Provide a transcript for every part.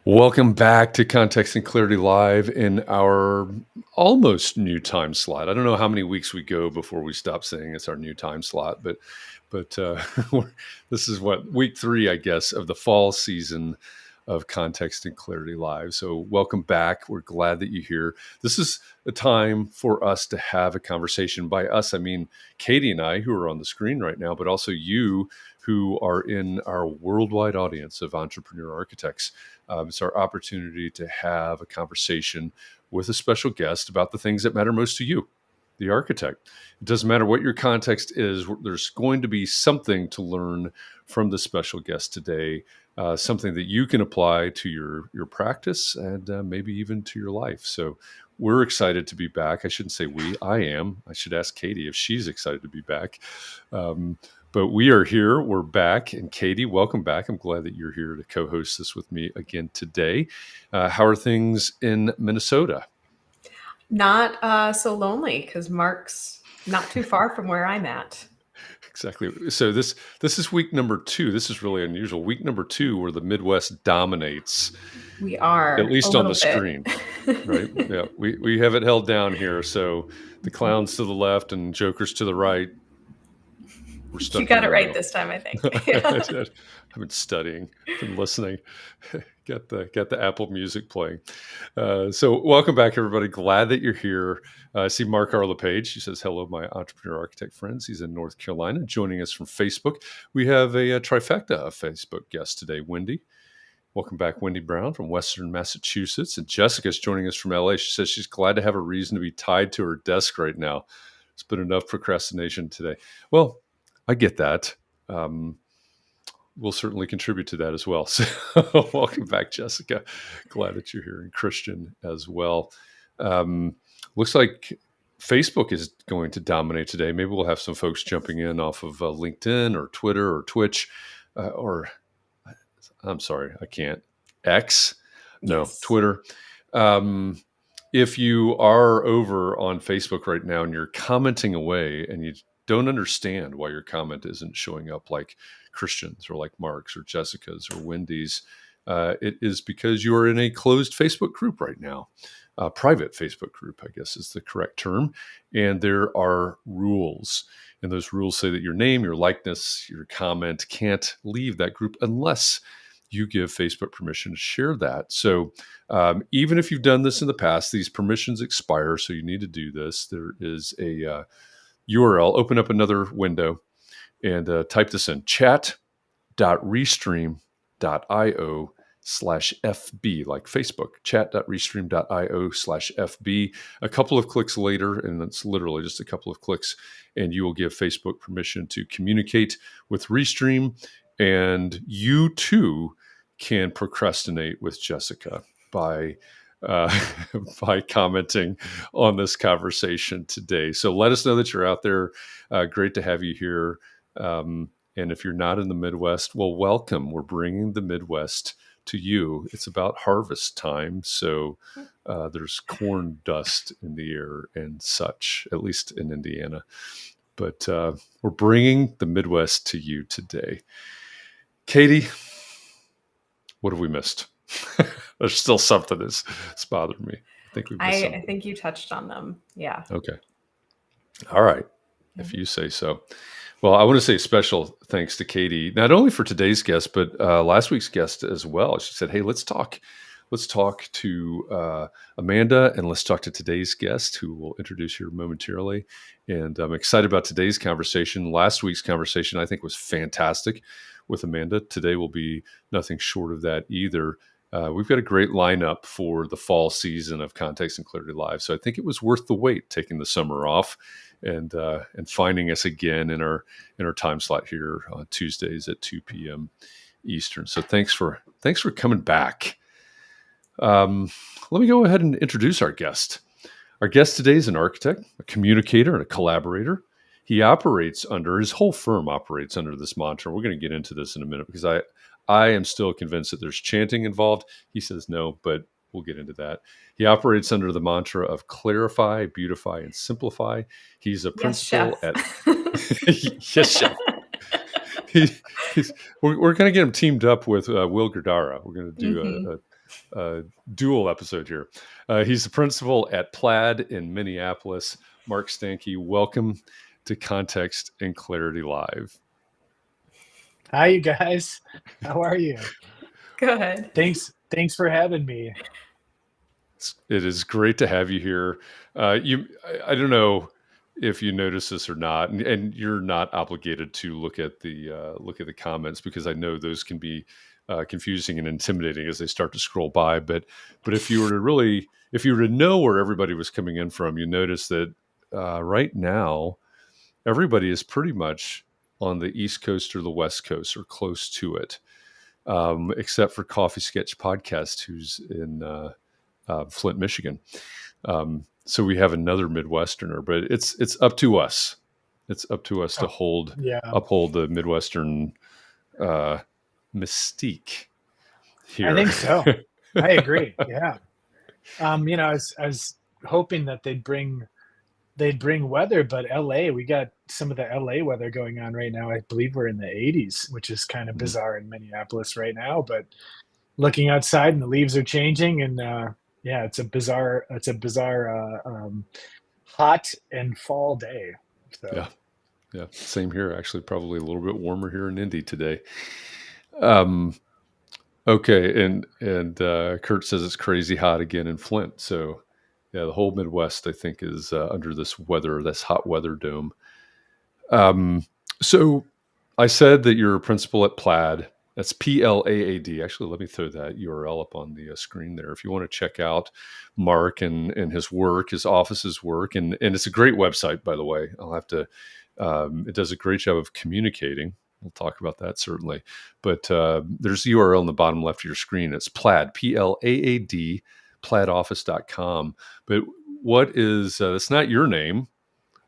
Welcome back to Context and Clarity Live in our almost new time slot. I don't know how many weeks we go before we stop saying it's our new time slot, but this is what week 3, I guess, of the fall season of Context and Clarity Live. So welcome back. We're glad that you're here. This is a time for us to have a conversation. By us, I mean Katie and I, who are on the screen right now, but also you who are in our worldwide audience of entrepreneur architects. It's our opportunity to have a conversation with a special guest about the things that matter most to you, the architect. It doesn't matter what your context is, there's going to be something to learn from the special guest today, something that you can apply to your practice and maybe even to your life. So we're excited to be back. I shouldn't say we, I am. I should ask Katie if she's excited to be back. But we are here. We're back. And Katie, welcome back. I'm glad that you're here to co-host this with me again today. How are things in Minnesota? Not so lonely because Mark's not too far from where I'm at. Exactly. So this is week number 2. This is really unusual. Week number 2, where the Midwest dominates. We are, at least on the screen, right? Yeah, we have it held down here. So the clowns to the left and jokers to the right. We're stuck. You got it right this time, I think. I've been studying, been listening. Got the Apple Music playing. So welcome back, everybody. Glad that you're here. I see Mark Arlepage. He says, hello, my entrepreneur architect friends. He's in North Carolina, joining us from Facebook. We have a trifecta of Facebook guests today. Wendy. Welcome back, Wendy Brown from Western Massachusetts. And Jessica's joining us from LA. She says she's glad to have a reason to be tied to her desk right now. It's been enough procrastination today. Well, I get that. We'll certainly contribute to that as well. So welcome back, Jessica. Glad that you're here, and Christian as well. Looks like Facebook is going to dominate today. Maybe we'll have some folks jumping in off of LinkedIn or Twitter or Twitch or I'm sorry, I can't. X? No, yes. Twitter. If you are over on Facebook right now and you're commenting away and you don't understand why your comment isn't showing up like Christian's or like Mark's or Jessica's or Wendy's, it is because you are in a closed Facebook group right now. Private Facebook group, I guess is the correct term. And there are rules. And those rules say that your name, your likeness, your comment can't leave that group unless you give Facebook permission to share that. So even if you've done this in the past, these permissions expire. So you need to do this. There is a URL. Open up another window and type this in: chat.restream.io/FB, like Facebook, chat.restream.io/FB. A couple of clicks later, and it's literally just a couple of clicks, and you will give Facebook permission to communicate with Restream. And you too can procrastinate with Jessica by commenting on this conversation today. So let us know that you're out there. Great to have you here. And if you're not in the Midwest, well, welcome. We're bringing the Midwest to you. It's about harvest time. So there's corn dust in the air and such, at least in Indiana. But we're bringing the Midwest to you today. Katie, what have we missed? There's still something that's bothered me. I think you touched on them. Yeah. Okay. All right. Mm-hmm. If you say so. Well, I want to say special thanks to Katie, not only for today's guest, but last week's guest as well. She said, hey, let's talk to Amanda, and let's talk to today's guest, who we'll introduce here momentarily. And I'm excited about today's conversation. Last week's conversation, I think, was fantastic with Amanda. Today will be nothing short of that either. We've got a great lineup for the fall season of Context and Clarity Live. So I think it was worth the wait, taking the summer off and finding us again in our time slot here on Tuesdays at 2 p.m. Eastern. So thanks for coming back. Let me go ahead and introduce our guest. Our guest today is an architect, a communicator, and a collaborator. His whole firm operates under this mantra. We're going to get into this in a minute because I am still convinced that there's chanting involved. He says no, but we'll get into that. He operates under the mantra of clarify, beautify, and simplify. He's a principal at Yes, chef. We're going to get him teamed up with Will Gerdara. We're going to do dual episode here. He's the principal at PLAAD in Minneapolis. Mark Stankey, welcome to Context and Clarity Live. Hi, you guys. How are you? Good. Thanks for having me. It is great to have you here. I don't know if you notice this or not, and you're not obligated to look at the comments, because I know those can be confusing and intimidating as they start to scroll by. But if you were to know where everybody was coming in from, you notice that right now everybody is pretty much on the East Coast or the West Coast or close to it, except for Coffee Sketch Podcast, who's in Flint, Michigan. So we have another Midwesterner, but it's up to us. It's up to us to uphold the Midwestern mystique here. I think so. I agree. Yeah. I was hoping that they'd bring weather, but LA, we got some of the LA weather going on right now. I believe we're in the 80s, which is kind of bizarre in Minneapolis right now, but looking outside and the leaves are changing, and yeah, it's a bizarre hot and fall day. So. Yeah, same here. Actually, probably a little bit warmer here in Indy today. Okay, and Kurt says it's crazy hot again in Flint. So yeah, the whole Midwest, I think, is under this hot weather dome. So I said that you're a principal at PLAAD. That's PLAAD. Actually, let me throw that URL up on the screen there if you want to check out Mark and his work, his office's work. And it's a great website, by the way. I'll have to, it does a great job of communicating. We'll talk about that certainly. But there's the URL in the bottom left of your screen. It's PLAAD, PLAAD, plaadoffice.com. But what is, it's not your name.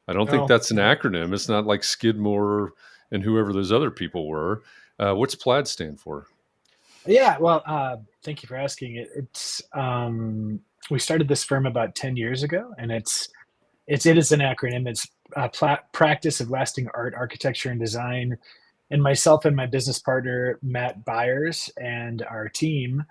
I don't think that's an acronym. It's not like Skidmore and whoever those other people were. What's PLAAD stand for? Yeah, well, thank you for asking. It's we started this firm about 10 years ago, and it is an acronym. It's Practice of Lasting Art, Architecture, and Design. And myself and my business partner, Matt Byers, and our team,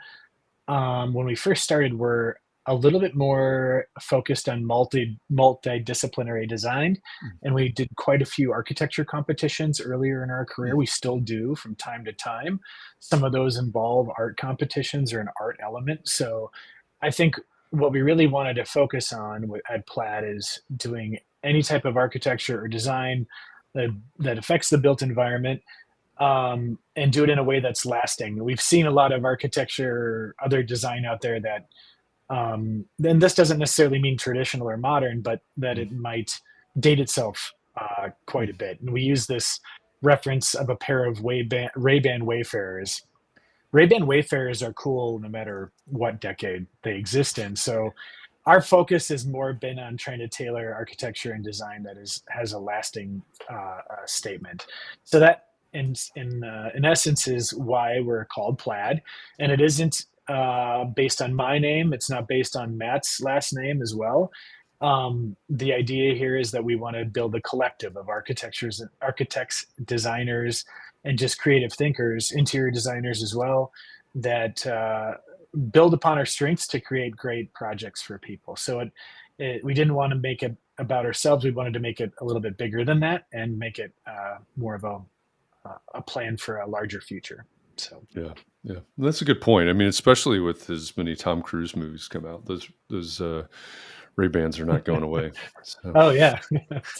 when we first started, were a little bit more focused on multidisciplinary design. And we did quite a few architecture competitions earlier in our career. We still do from time to time. Some of those involve art competitions or an art element. So I think what we really wanted to focus on at PLAAD is doing any type of architecture or design that affects the built environment, and do it in a way that's lasting. We've seen a lot of architecture, other design out there that, and this doesn't necessarily mean traditional or modern, but that it might date itself quite a bit. And we use this reference of a pair of Ray-Ban Wayfarers. Ray-Ban Wayfarers are cool no matter what decade they exist in. So our focus has more been on trying to tailor architecture and design that has a lasting statement. So that, in essence, is why we're called PLAAD, and it isn't based on my name. It's not based on Matt's last name as well. The idea here is that we want to build a collective of architects, designers, and just creative thinkers, interior designers as well, that build upon our strengths to create great projects for people. So we didn't want to make it about ourselves. We wanted to make it a little bit bigger than that and make it more of a plan for a larger future. So yeah, that's a good point. I mean, especially with as many Tom Cruise movies come out, those Ray-Bans are not going away. So. Oh yeah,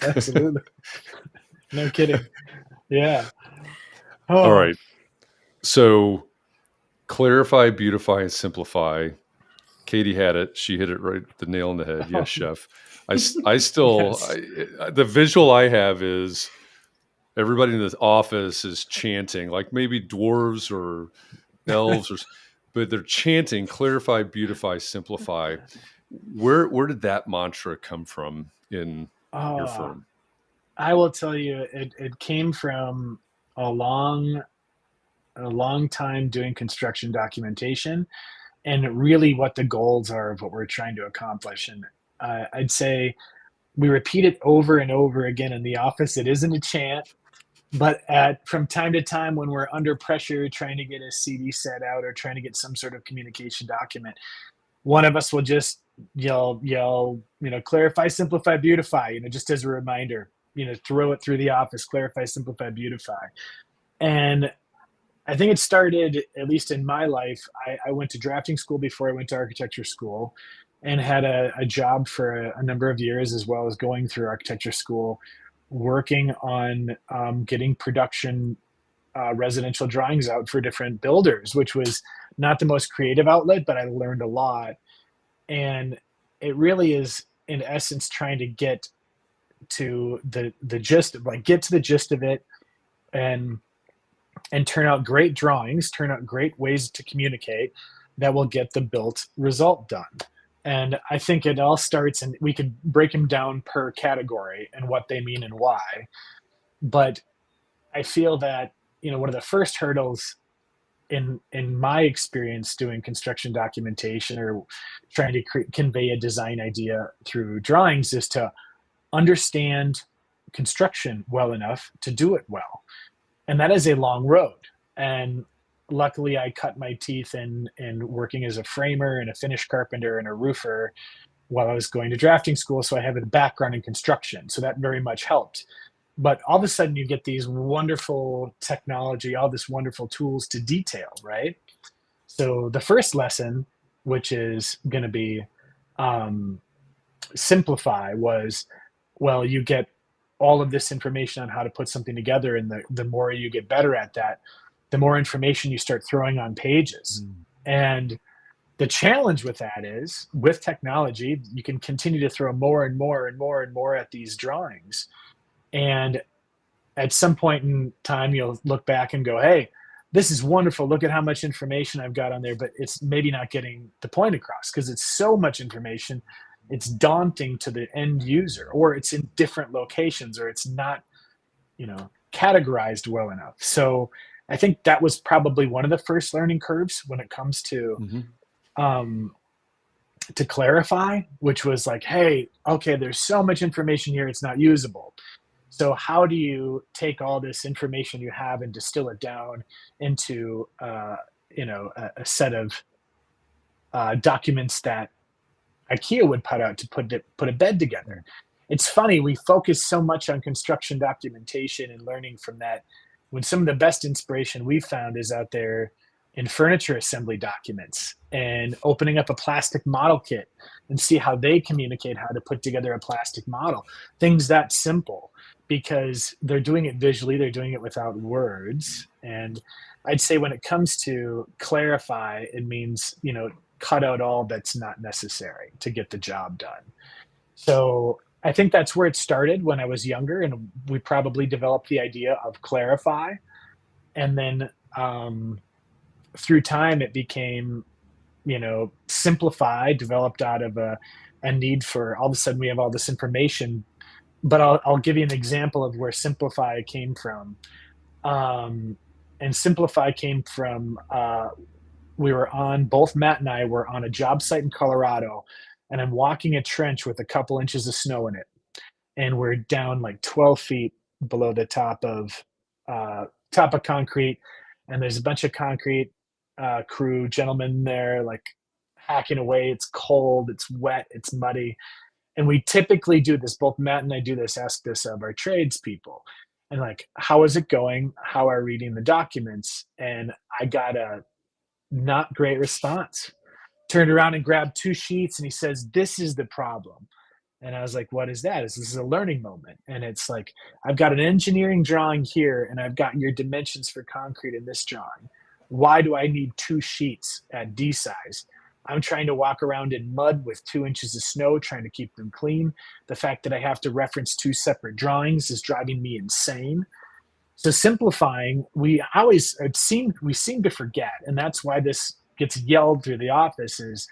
absolutely. No kidding. Yeah. Oh. All right. So clarify, beautify, and simplify. Katie had it. She hit it right, the nail on the head. Yes, chef. I still, yes. The visual I have is everybody in the office is chanting, like maybe dwarves or elves, but they're chanting, clarify, beautify, simplify. Where did that mantra come from in your firm? I will tell you, it came from a long time doing construction documentation, and really what the goals are of what we're trying to accomplish. And I'd say we repeat it over and over again in the office. It isn't a chant. But from time to time, when we're under pressure trying to get a CD set out or trying to get some sort of communication document, one of us will just yell, clarify, simplify, beautify, just as a reminder, throw it through the office, clarify, simplify, beautify. And I think it started, at least in my life, I went to drafting school before I went to architecture school, and had a job for a number of years, as well as going through architecture school, working on getting production residential drawings out for different builders, which was not the most creative outlet, but I learned a lot. And it really is, in essence, trying to get to the gist of, get to the gist of it, and turn out great drawings, turn out great ways to communicate that will get the built result done. And I think it all starts, and we could break them down per category and what they mean and why. But I feel that, one of the first hurdles in my experience doing construction documentation or trying to convey a design idea through drawings is to understand construction well enough to do it well. And that is a long road. And luckily I cut my teeth in working as a framer and a finish carpenter and a roofer while I was going to drafting school. So I have a background in construction. So that very much helped. But all of a sudden you get these wonderful technology, all this wonderful tools to detail, right? So the first lesson, which is going to be simplify, was, well, you get all of this information on how to put something together. And the more you get better at that, the more information you start throwing on pages. And the challenge with that is, with technology, you can continue to throw more and more and more and more at these drawings. And at some point in time, you'll look back and go, hey, this is wonderful. Look at how much information I've got on there, but it's maybe not getting the point across because it's so much information. It's daunting to the end user, or it's in different locations, or it's not, categorized well enough. So I think that was probably one of the first learning curves when it comes to clarify, which was like, hey, okay, there's so much information here, it's not usable. So how do you take all this information you have and distill it down into, a set of documents that IKEA would put out to put a bed together? It's funny, we focus so much on construction documentation and learning from that, when some of the best inspiration we've found is out there in furniture assembly documents, and opening up a plastic model kit and see how they communicate how to put together a plastic model. Things that simple, because they're doing it visually, they're doing it without words. And I'd say when it comes to clarify, it means, cut out all that's not necessary to get the job done. So I think that's where it started when I was younger, and we probably developed the idea of clarify. And then through time, it became, simplify, developed out of a need for, all of a sudden we have all this information. But I'll give you an example of where simplify came from. And simplify came from, both Matt and I were on a job site in Colorado, and I'm walking a trench with a couple inches of snow in it. And we're down like 12 feet below the top of concrete. And there's a bunch of concrete crew gentlemen there, like hacking away. It's cold, it's wet, it's muddy. And we typically do this, both Matt and I do this, ask this of our tradespeople. And like, how is it going? How are reading the documents? And I got a not great response. Turned around and grabbed 2 sheets, and he says, this is the problem. And I was like, what is that? This is a learning moment. And it's like, I've got an engineering drawing here, and I've got your dimensions for concrete in this drawing. Why do I need 2 sheets at D size? I'm trying to walk around in mud with 2 inches of snow, trying to keep them clean. The fact that I have to reference 2 separate drawings is driving me insane. So simplifying, we seem to forget, and that's why this gets yelled through the office, is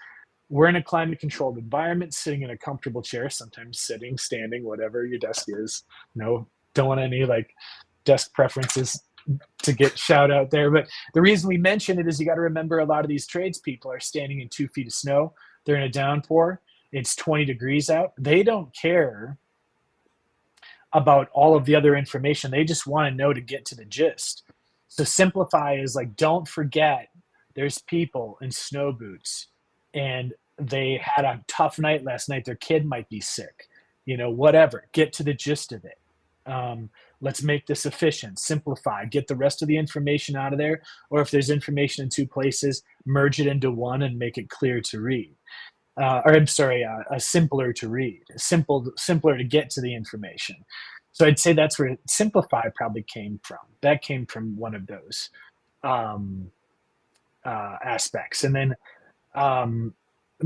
we're in a climate controlled environment, sitting in a comfortable chair, sometimes sitting, standing, whatever your desk is. No, don't want any like desk preferences to get shout out there. But the reason we mention it is you got to remember, a lot of these tradespeople are standing in 2 feet of snow. They're in a downpour. It's 20 degrees out. They don't care about all of the other information. They just want to know to get to the gist. So simplify is like, don't forget there's people in snow boots and they had a tough night last night. Their kid might be sick, whatever. Get to the gist of it. Let's make this efficient, simplify, get the rest of the information out of there. Or if there's information in two places, merge it into one and make it clear to read. Simpler to read, simpler to get to the information. So I'd say that's where simplify probably came from. That came from one of those aspects. And then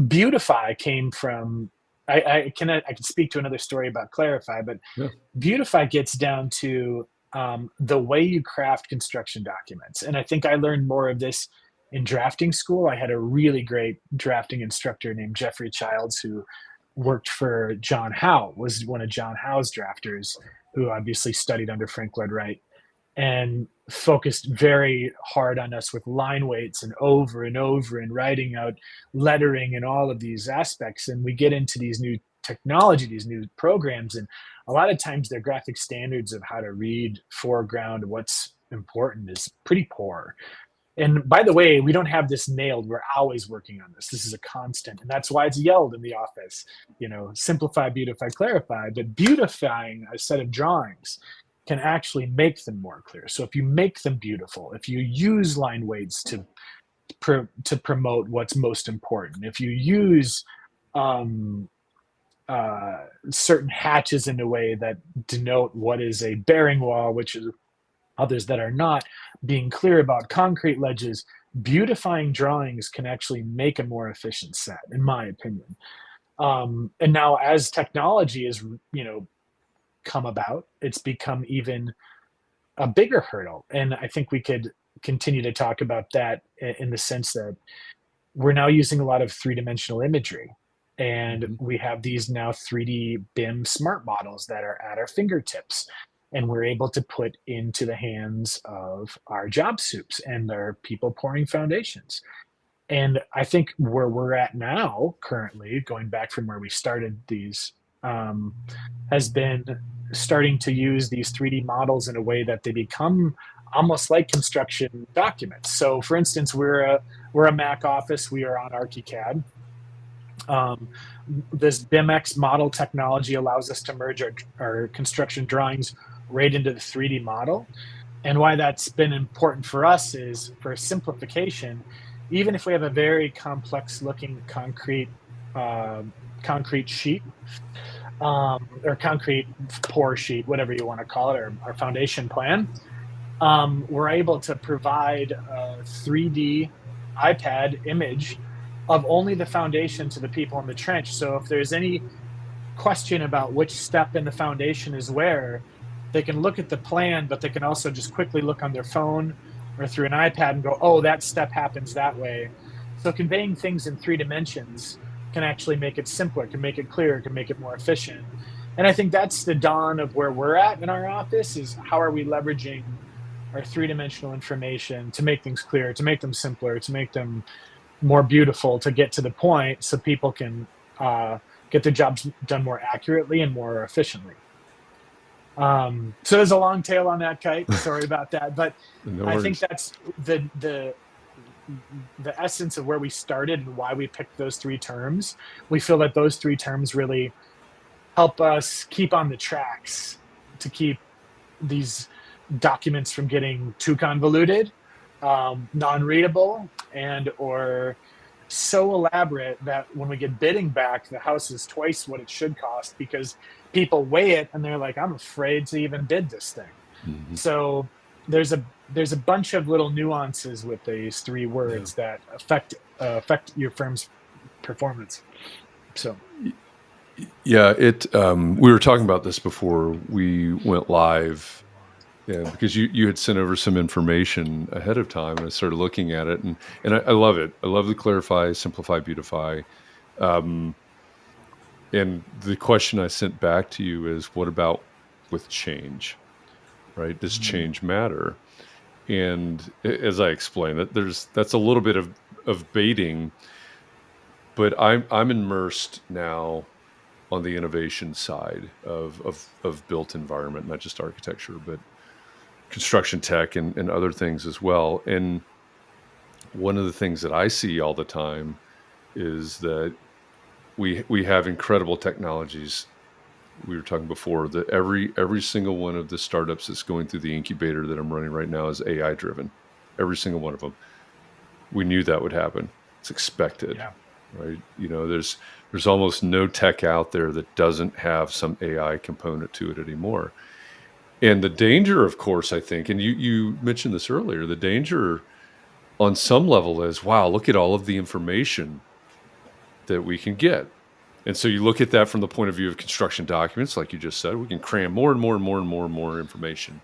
beautify came from, I can speak to another story about clarify, but Yeah. beautify gets down to the way you craft construction documents. And I think I learned more of this in drafting school. I had a really great drafting instructor named Jeffrey Childs, who worked for John Howe, was one of John Howe's drafters, who obviously studied under Frank Lloyd Wright, and focused very hard on us with line weights and over and writing out lettering and all of these aspects. And we get into these new technology, these new programs, and a lot of times their graphic standards of how to read foreground, what's important, is pretty poor. And by the way, we don't have this nailed. We're always working on this. This is a constant. And that's why it's yelled in the office, simplify, beautify, clarify. But beautifying a set of drawings can actually make them more clear. So if you make them beautiful, if you use line weights to promote what's most important, if you use certain hatches in a way that denote what is a bearing wall, which is others that are not, being clear about concrete ledges, beautifying drawings can actually make a more efficient set, in my opinion. And now as technology has, come about, it's become even a bigger hurdle. And I think we could continue to talk about that in the sense that we're now using a lot of three-dimensional imagery. And we have these now 3D BIM smart models that are at our fingertips. And we're able to put into the hands of our job soups and their people pouring foundations. And I think where we're at now, currently, going back from where we started these, has been starting to use these 3D models in a way that they become almost like construction documents. So for instance, we're a Mac office, we are on ArchiCAD. This BIMX model technology allows us to merge our construction drawings right into the 3D model. And why that's been important for us is for simplification. Even if we have a very complex looking concrete sheet, or concrete pour sheet, whatever you want to call it, or our foundation plan, we're able to provide a 3D iPad image of only the foundation to the people in the trench. So if there's any question about which step in the foundation is where, they can look at the plan, but they can also just quickly look on their phone or through an iPad and go, oh, that step happens that way. So conveying things in 3 dimensions can actually make it simpler, can make it clearer, can make it more efficient. And I think that's the dawn of where we're at in our office, is how are we leveraging our 3-dimensional information to make things clearer, to make them simpler, to make them more beautiful, to get to the point so people can get their jobs done more accurately and more efficiently. So there's a long tail on that, Kite. Sorry about that. But No I worries. think that's the essence of where we started and why we picked those 3 terms. We feel that those 3 terms really help us keep on the tracks to keep these documents from getting too convoluted, non-readable, and or so elaborate that when we get bidding back, the house is twice what it should cost because people weigh it and they're like, I'm afraid to even bid this thing. Mhm. So there's a bunch of little nuances with these 3 words that affect your firm's performance. So Yeah, we were talking about this before we went live, because you had sent over some information ahead of time, and I started looking at it, and I love it. I love the clarify, simplify, beautify. And the question I sent back to you is, what about with change, right? Does change matter? And as I explained, that's a little bit of baiting, but I'm immersed now on the innovation side of built environment, not just architecture, but construction tech and other things as well. And one of the things that I see all the time is that we have incredible technologies. We were talking before that every single one of the startups that's going through the incubator that I'm running right now is AI driven. Every single one of them. We knew that would happen. It's expected, Yeah. right? There's almost no tech out there that doesn't have some AI component to it anymore. And the danger, of course, I think, and you mentioned this earlier, the danger on some level is, wow, look at all of the information that we can get. And so you look at that from the point of view of construction documents, like you just said, we can cram more and more and more and more and more information.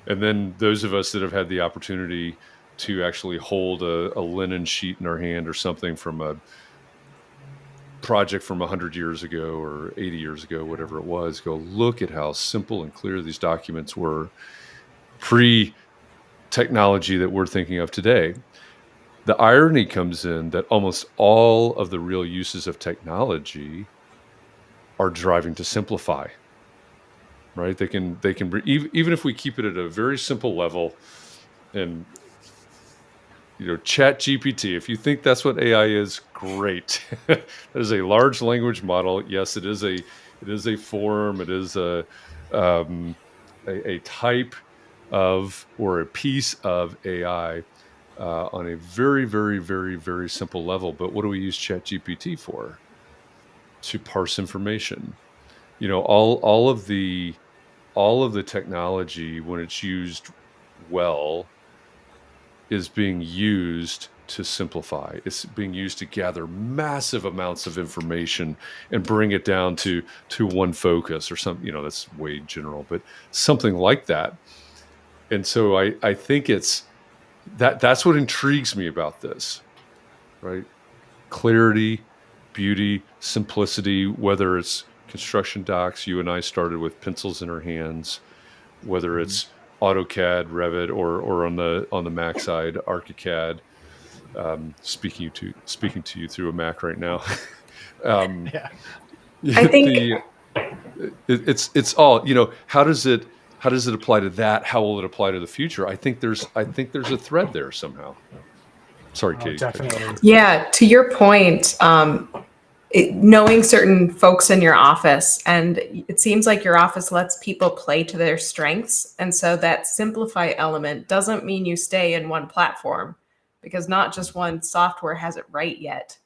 And then those of us that have had the opportunity to actually hold a linen sheet in our hand or something from a project from 100 years ago or 80 years ago, whatever it was, go look at how simple and clear these documents were pre-technology that we're thinking of today. The irony comes in that almost all of the real uses of technology are driving to simplify, right? They can even if we keep it at a very simple level, and Chat GPT, if you think that's what AI is, great. That is a large language model. Yes, it is a form. It is a type of or a piece of AI on a very, very, very, very simple level. But what do we use Chat GPT for? To parse information. All of the technology, when it's used well, is being used to simplify. It's being used to gather massive amounts of information and bring it down to one focus or something. That's way general, but something like that. And so I think that's what intrigues me about this, right? Clarity, beauty, simplicity, whether it's construction docs, you and I started with pencils in our hands, whether it's AutoCAD, Revit, or on the Mac side, ArchiCAD. Speaking to you through a Mac right now. I think it's all, how does it apply to that? How will it apply to the future? I think there's a thread there somehow. Sorry, Katie. Definitely. Yeah, to your point, knowing certain folks in your office, and it seems like your office lets people play to their strengths. And so that simplify element doesn't mean you stay in one platform, because not just one software has it right yet.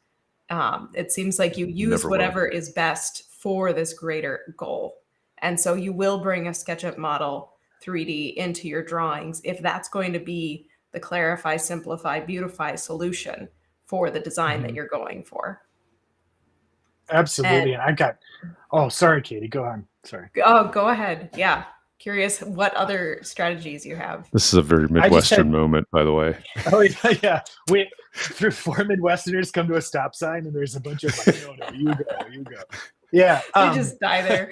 It seems like you use whatever is best for this greater goal. And so you will bring a SketchUp model 3D into your drawings if that's going to be the clarify, simplify, beautify solution for the design that you're going for. Absolutely. And sorry, Katie, go on. Sorry. Oh, go ahead. Yeah. Curious what other strategies you have. This is a very Midwestern moment, by the way. Oh, yeah. We, through 4 Midwesterners, come to a stop sign, and there's a bunch of like, no, you go. Yeah. You just die there.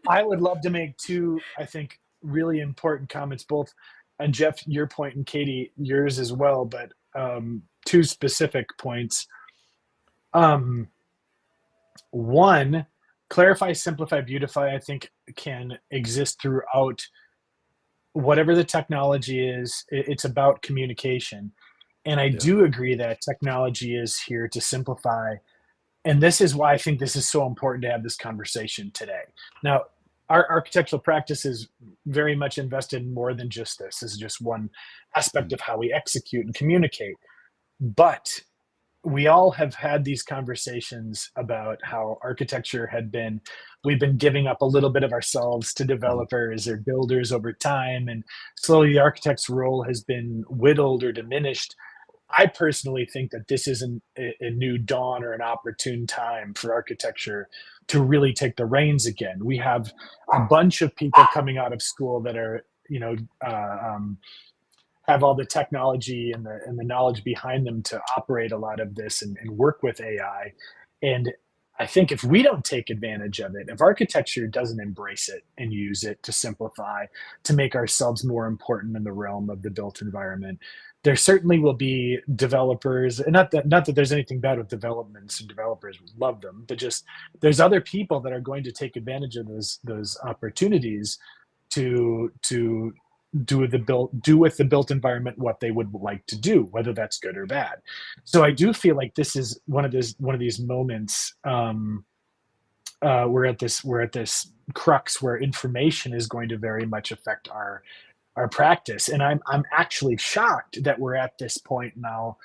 I would love to make two, I think, really important comments, both on Jeff, your point, and Katie, yours as well, but two specific points. One, clarify, simplify, beautify, I think can exist throughout whatever the technology is. It's about communication. And I do agree that technology is here to simplify. And this is why I think this is so important to have this conversation today. Now, our architectural practice is very much invested in more than just this. This is just one aspect of how we execute and communicate. But we all have had these conversations about how architecture we've been giving up a little bit of ourselves to developers or builders over time, and slowly the architect's role has been whittled or diminished. I personally think that this isn't a new dawn or an opportune time for architecture to really take the reins again. We have a bunch of people coming out of school that are, have all the technology and the knowledge behind them to operate a lot of this and work with AI. And I think if we don't take advantage of it, if architecture doesn't embrace it and use it to simplify, to make ourselves more important in the realm of the built environment, there certainly will be developers, and not that there's anything bad with developments and developers, we love them, but just there's other people that are going to take advantage of those opportunities to do with the built environment what they would like to do, whether that's good or bad. So I do feel like this is one of these moments. We're at this crux where information is going to very much affect our practice, and I'm actually shocked that we're at this point now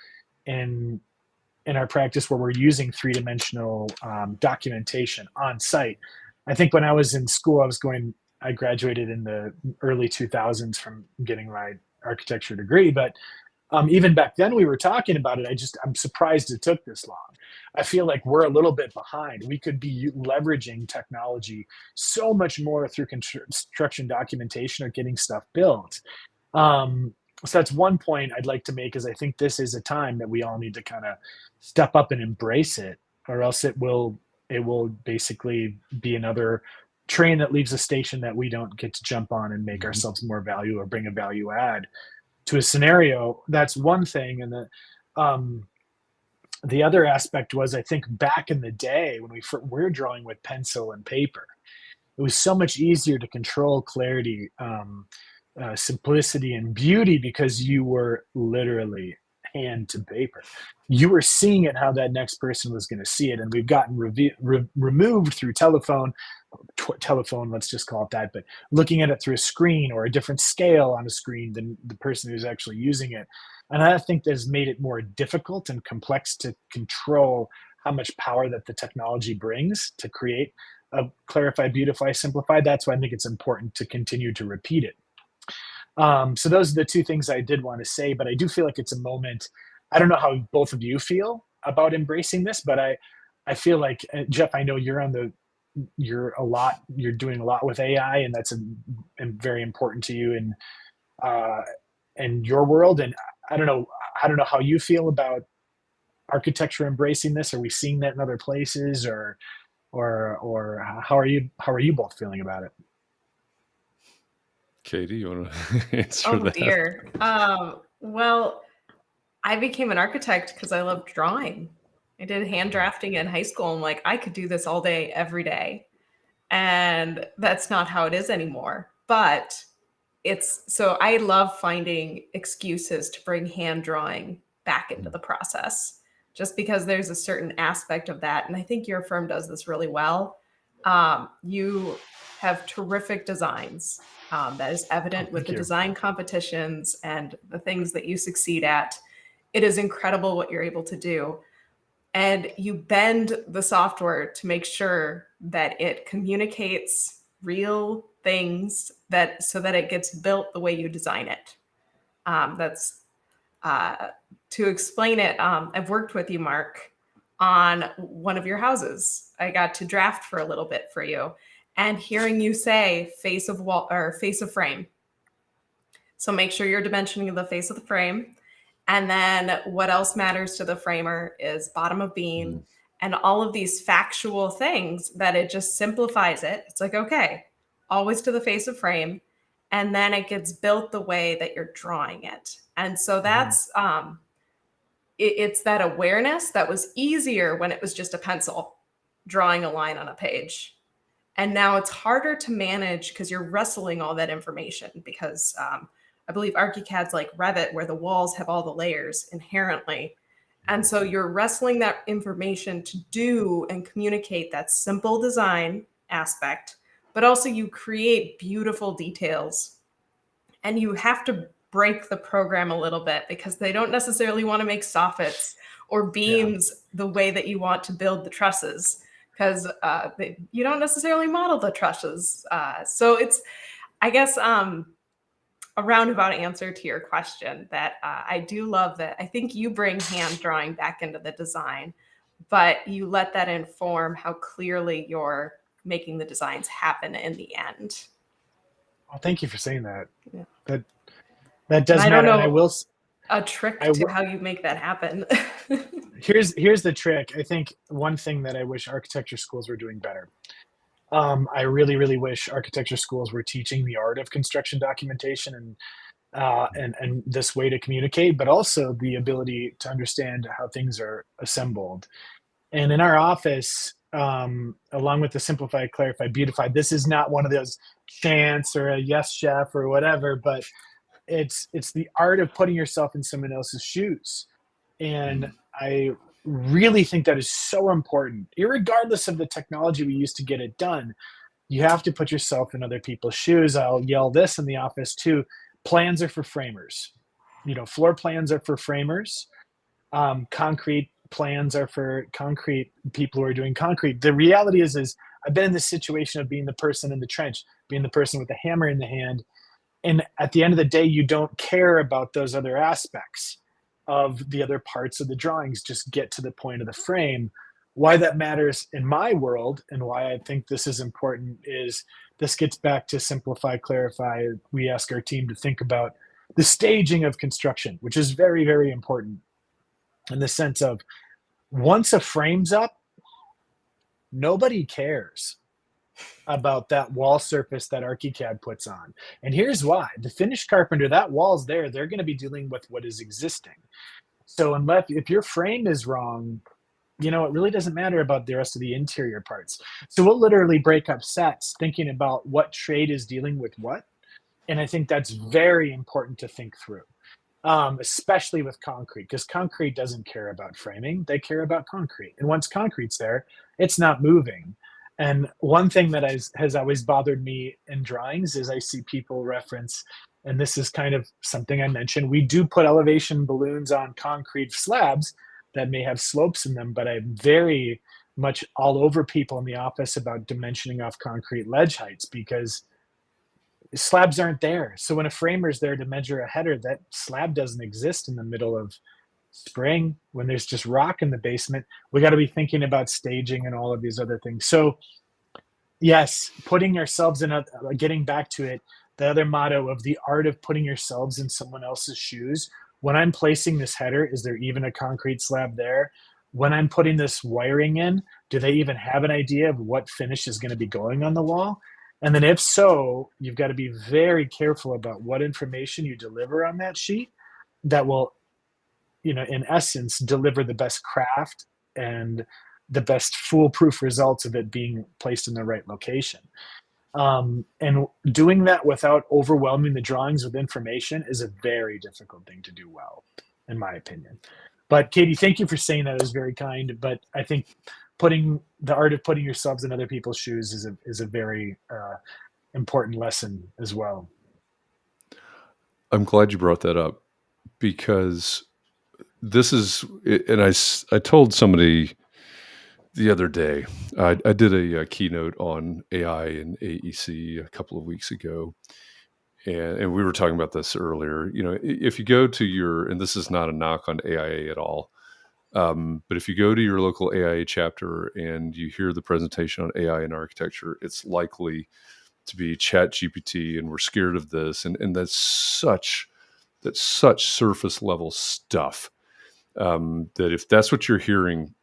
in our practice where we're using three-dimensional documentation on site. I think when I was in school, I graduated in the early 2000s from getting my architecture degree, but even back then we were talking about it. I'm surprised it took this long. I feel like we're a little bit behind. We could be leveraging technology so much more through construction documentation or getting stuff built. So that's one point I'd like to make, is I think this is a time that we all need to kind of step up and embrace it, or else it will basically be another train that leaves a station that we don't get to jump on and make ourselves more value or bring a value add to a scenario. That's one thing. And the other aspect was, I think back in the day when we were drawing with pencil and paper, it was so much easier to control clarity, simplicity, and beauty, because you were literally hand to paper. You were seeing it how that next person was going to see it. And we've gotten removed through telephone, let's just call it that, but looking at it through a screen or a different scale on a screen than the person who's actually using it. And I think that's made it more difficult and complex to control how much power that the technology brings to create a clarify, beautify, simplify. That's why I think it's important to continue to repeat it. So those are the two things I did want to say, but I do feel like it's a moment. I don't know how both of you feel about embracing this, but I feel like, Jeff, I know you're doing a lot with AI, and that's very important to you in your world. And I don't know how you feel about architecture embracing this. Are we seeing that in other places, or how are you both feeling about it? Katie, you want to answer Oh that? dear. Well, I became an architect because I loved drawing. I did hand drafting in high school. I'm like, I could do this all day, every day. And that's not how it is anymore. But so I love finding excuses to bring hand drawing back into the process, just because there's a certain aspect of that. And I think your firm does this really well. You have terrific designs. That is evident with the design competitions and the things that you succeed at. It is incredible what you're able to do. And you bend the software to make sure that it communicates real things so that it gets built the way you design it. To explain it, I've worked with you, Mark, on one of your houses. I got to draft for a little bit for you, and hearing you say face of wall or face of frame. So make sure you're dimensioning the face of the frame. And then what else matters to the framer is bottom of beam and all of these factual things that it just simplifies it. It's like, okay, always to the face of frame. And then it gets built the way that you're drawing it. And so that's, it's that awareness that was easier when it was just a pencil drawing a line on a page. And now it's harder to manage because you're wrestling all that information, because I believe ArchiCAD's like Revit, where the walls have all the layers inherently. And so you're wrestling that information to do and communicate that simple design aspect, but also you create beautiful details. And you have to break the program a little bit, because they don't necessarily want to make soffits or beams the way that you want to build the trusses, because you don't necessarily model the trusses. So it's, I guess, a roundabout answer to your question, that I do love that. I think you bring hand drawing back into the design, but you let that inform how clearly you're making the designs happen in the end. Well, thank you for saying that. Yeah. That does matter. And I will a trick to how you make that happen. Here's the trick. I think one thing that I wish architecture schools were doing better. I really, really wish architecture schools were teaching the art of construction documentation. And and this way to communicate, but also the ability to understand how things are assembled. And in our office, along with the simplify, clarify, beautify, this is not one of those chants or a yes chef or whatever, but it's the art of putting yourself in someone else's shoes. And I really think that is so important, irregardless of the technology we use to get it done. You have to put yourself in other people's shoes. I'll yell this in the office too. Plans are for framers. Floor plans are for framers. Concrete plans are for concrete people who are doing concrete. The reality is I've been in this situation of being the person in the trench, being the person with the hammer in the hand. And at the end of the day, you don't care about those other aspects of the other parts of the drawings. Just get to the point of the frame. Why that matters in my world and why I think this is important is this gets back to simplify, clarify. We ask our team to think about the staging of construction, which is very, very important in the sense of once a frame's up, nobody cares about that wall surface that ArchiCAD puts on. And here's why. The finished carpenter, that wall's there, they're going to be dealing with what is existing. So if your frame is wrong, it really doesn't matter about the rest of the interior parts. So we'll literally break up sets thinking about what trade is dealing with what. And I think that's very important to think through, especially with concrete, because concrete doesn't care about framing. They care about concrete. And once concrete's there, it's not moving. And one thing that has always bothered me in drawings is I see people reference, and this is kind of something I mentioned, we do put elevation balloons on concrete slabs that may have slopes in them, but I'm very much all over people in the office about dimensioning off concrete ledge heights because slabs aren't there. So when a framer's there to measure a header, that slab doesn't exist in the middle of spring when there's just rock in the basement. We got to be thinking about staging and all of these other things. So yes, putting ourselves in getting back to it, the other motto of the art of putting yourselves in someone else's shoes. When I'm placing this header, is there even a concrete slab there? When I'm putting this wiring in, do they even have an idea of what finish is going to be going on the wall? And then if so, you've got to be very careful about what information you deliver on that sheet that will, in essence, deliver the best craft and the best foolproof results of it being placed in the right location. And doing that without overwhelming the drawings with information is a very difficult thing to do well, in my opinion. But Katie, thank you for saying that. It was very kind. But I think the art of putting yourselves in other people's shoes is a very important lesson as well. I'm glad you brought that up because this is, and I told somebody the other day, I did a keynote on AI and AEC a couple of weeks ago, and we were talking about this earlier. If you go to and this is not a knock on AIA at all, but if you go to your local AIA chapter and you hear the presentation on AI and architecture, it's likely to be Chat GPT, and we're scared of this, and that's such surface level stuff that if that's what you're hearing,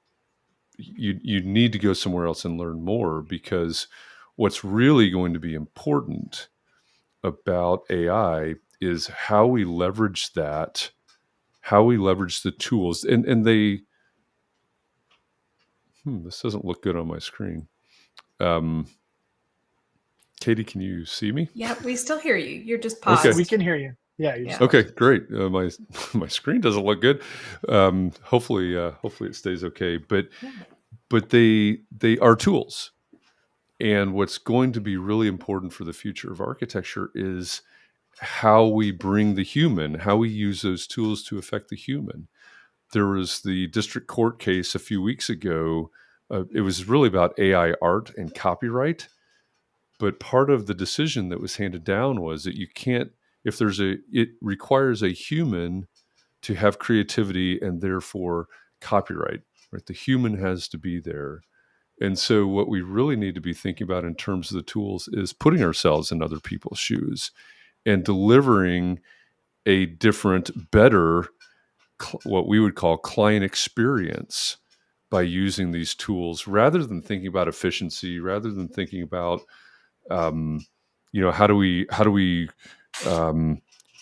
you need to go somewhere else and learn more, because what's really going to be important about AI is how we leverage that, how we leverage the tools. And they, this doesn't look good on my screen. Katie, can you see me? Yeah, we still hear you. You're just paused. Okay. We can hear you. Yeah. Okay, great. My screen doesn't look good. Hopefully it stays okay. But they are tools. And what's going to be really important for the future of architecture is how we bring the human, how we use those tools to affect the human. There was the district court case a few weeks ago. It was really about AI art and copyright. But part of the decision that was handed down was that you can't, it requires a human to have creativity and therefore copyright, right? The human has to be there. And so what we really need to be thinking about in terms of the tools is putting ourselves in other people's shoes and delivering a different, better, what we would call client experience by using these tools, rather than thinking about efficiency, rather than thinking about, how do we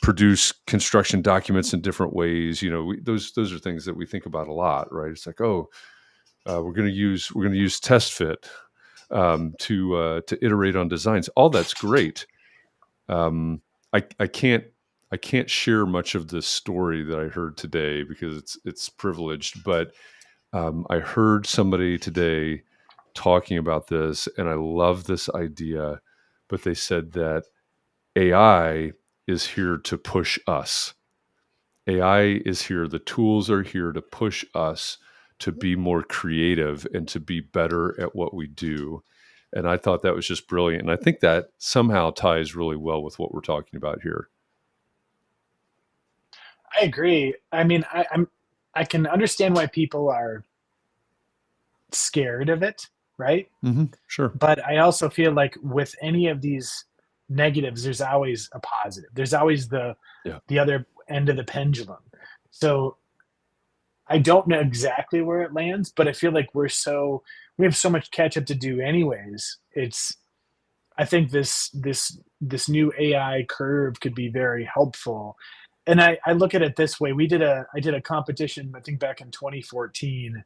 produce construction documents in different ways. Those are things that we think about a lot, right? It's like, oh, we're going to use test fit to iterate on designs. All that's great. I can't share much of this story that I heard today because it's privileged, but I heard somebody today talking about this, and I love this idea. But they said that AI is here to push us. AI is here. The tools are here to push us to be more creative and to be better at what we do. And I thought that was just brilliant. And I think that somehow ties really well with what we're talking about here. I agree. I mean, I can understand why people are scared of it, right? Mm-hmm. Sure. But I also feel like with any of these negatives, there's always a positive. There's always the other end of the pendulum. So I don't know exactly where it lands, but I feel like we have so much catch up to do anyways. I think this new AI curve could be very helpful. And I look at it this way. I did a competition, I think back in 2014,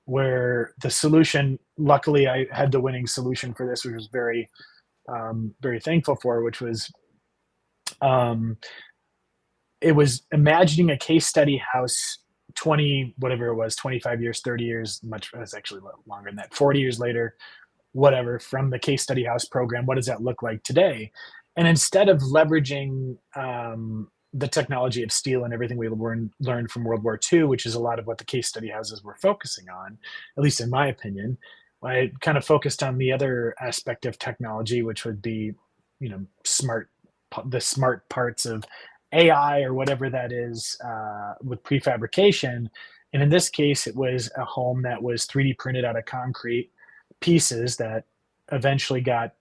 where the solution, luckily I had the winning solution for this, which was very, very thankful for, which was, it was imagining a case study house 25 years, 30 years, it's actually longer than that, 40 years later, whatever, from the case study house program. What does that look like today? And instead of leveraging the technology of steel and everything we learned from World War II, which is a lot of what the case study houses were focusing on, at least in my opinion, I kind of focused on the other aspect of technology, which would be, the smart parts of AI or whatever that is, with prefabrication. And in this case, it was a home that was 3D printed out of concrete pieces that eventually got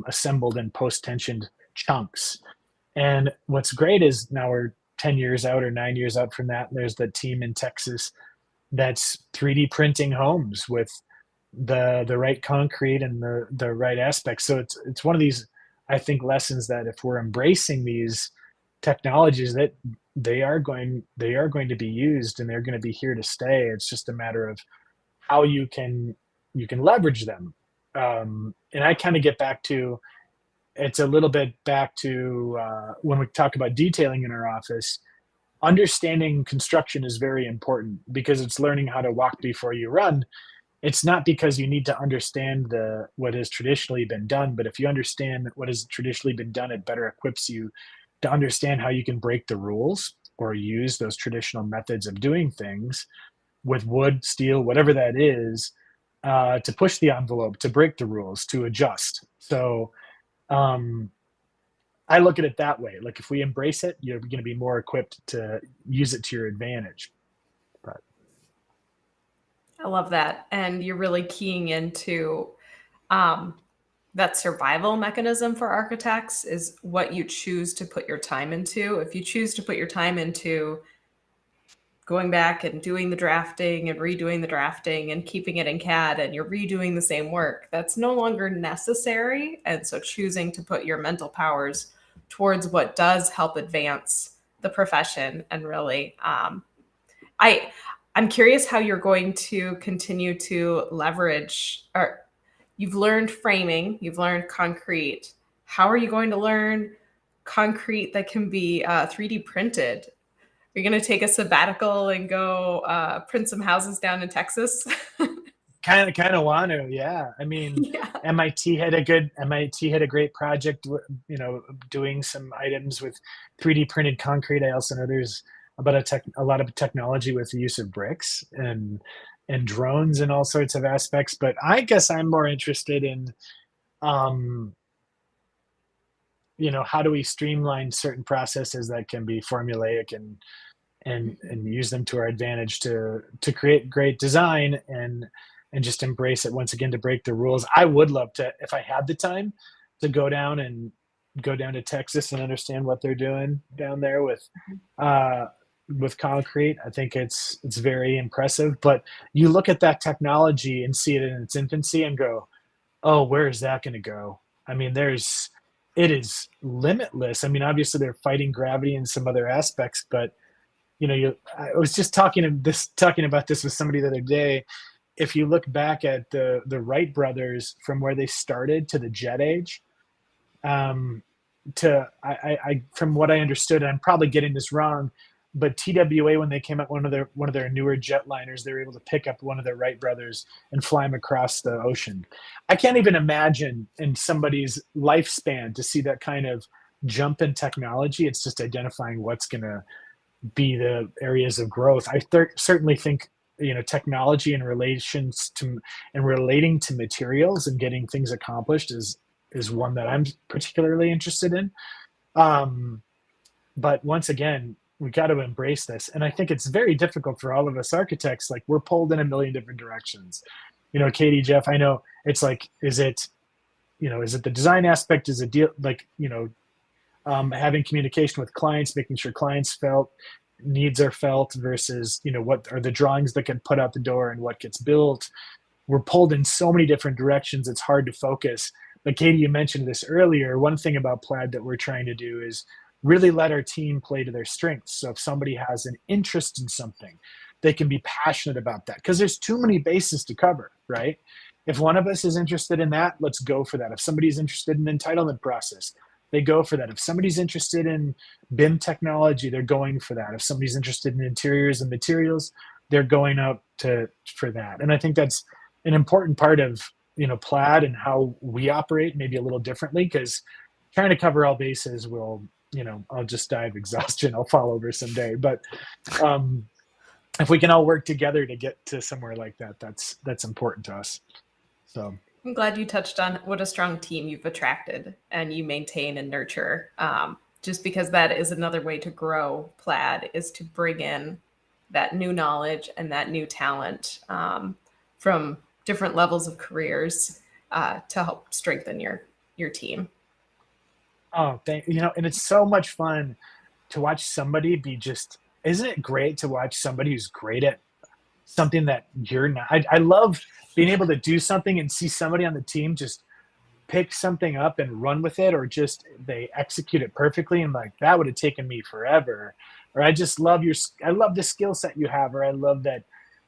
assembled in post-tensioned chunks. And what's great is now we're 10 years out or 9 years out from that, and there's the team in Texas that's 3D printing homes with the right concrete and the right aspects. So it's one of these, I think, lessons that if we're embracing these technologies, that they are going to be used and they're going to be here to stay. It's just a matter of how you can leverage them. And I kind of get back to, it's a little bit back to when we talk about detailing in our office. Understanding construction is very important because it's learning how to walk before you run. It's not because you need to understand what has traditionally been done, but if you understand what has traditionally been done, it better equips you to understand how you can break the rules or use those traditional methods of doing things with wood, steel, whatever that is, to push the envelope, to break the rules, to adjust. So I look at it that way. Like if we embrace it, you're going to be more equipped to use it to your advantage. But I love that. And you're really keying into that survival mechanism for architects is what you choose to put your time into. If you choose to put your time into going back and doing the drafting and redoing the drafting and keeping it in CAD and you're redoing the same work, that's no longer necessary. And so choosing to put your mental powers towards what does help advance the profession and really, I'm curious how you're going to continue to leverage, or you've learned framing, you've learned concrete. How are you going to learn concrete that can be 3D printed? Are you going to take a sabbatical and go print some houses down in Texas? kind of want to, yeah. I mean, Yeah. MIT had a great project, doing some items with 3D printed concrete. I also know there's about a lot of technology with the use of bricks and drones and all sorts of aspects. But I guess I'm more interested in, how do we streamline certain processes that can be formulaic and use them to our advantage to create great design and just embrace it once again to break the rules. I would love to, if I had the time, to go down to Texas and understand what they're doing down there with concrete. I think it's very impressive. But you look at that technology and see it in its infancy and go, oh, where is that going to go? I mean, it is limitless. I mean, obviously they're fighting gravity in some other aspects, but I was just talking about this with somebody the other day. If you look back at the Wright brothers from where they started to the jet age, from what I understood, and I'm probably getting this wrong, but TWA, when they came up one of their newer jetliners, they were able to pick up one of their Wright brothers and fly him across the ocean. I can't even imagine in somebody's lifespan to see that kind of jump in technology. It's just identifying what's going to be the areas of growth. I certainly think technology in relations to and relating to materials and getting things accomplished is one that I'm particularly interested in. But once again, we got to embrace this. And I think it's very difficult for all of us architects. Like, we're pulled in a million different directions. Katie, Jeff, I know it's like, is it the design aspect? Is it deal like, having communication with clients, making sure clients needs are felt versus, what are the drawings that get put out the door and what gets built. We're pulled in so many different directions. It's hard to focus. But Katie, you mentioned this earlier. One thing about PLAAD that we're trying to do is really let our team play to their strengths. So if somebody has an interest in something, they can be passionate about that, because there's too many bases to cover, right? If one of us is interested in that, let's go for that. If somebody's interested in entitlement process, they go for that. If somebody's interested in BIM technology, they're going for that. If somebody's interested in interiors and materials, they're going out for that. And I think that's an important part of PLAAD and how we operate, maybe a little differently, because trying to cover all bases will, I'll just die of exhaustion. I'll fall over someday. But if we can all work together to get to somewhere like that, that's important to us. So I'm glad you touched on what a strong team you've attracted and you maintain and nurture. Just because that is another way to grow PLAAD, is to bring in that new knowledge and that new talent from different levels of careers to help strengthen your team. Oh, and it's so much fun to watch somebody isn't it great to watch somebody who's great at something that you're not? I love being able to do something and see somebody on the team just pick something up and run with it, or just they execute it perfectly. And like, that would have taken me forever. Or I love the skill set you have, or I love that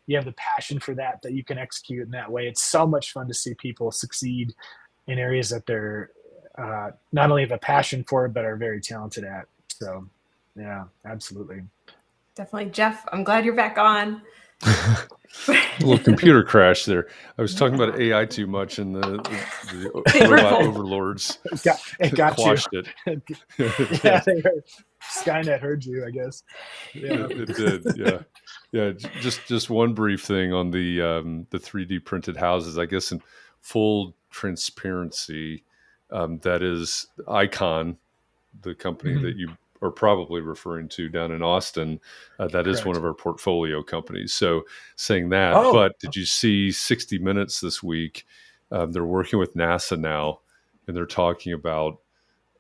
you have the passion for that you can execute in that way. It's so much fun to see people succeed in areas that they're not only have a passion for, but are very talented at. So yeah, absolutely. Definitely. Jeff, I'm glad you're back on. A little computer crash there. I was talking about AI too much, and the robot overlords it got quashed you. it. Yeah, Skynet heard you, I guess. Yeah, it did. Yeah. Just one brief thing on the 3D printed houses. I guess in full transparency, that is Icon, the company that you are probably referring to down in Austin. That is one of our portfolio companies. So saying that, but did you see 60 Minutes this week? They're working with NASA now, and they're talking about,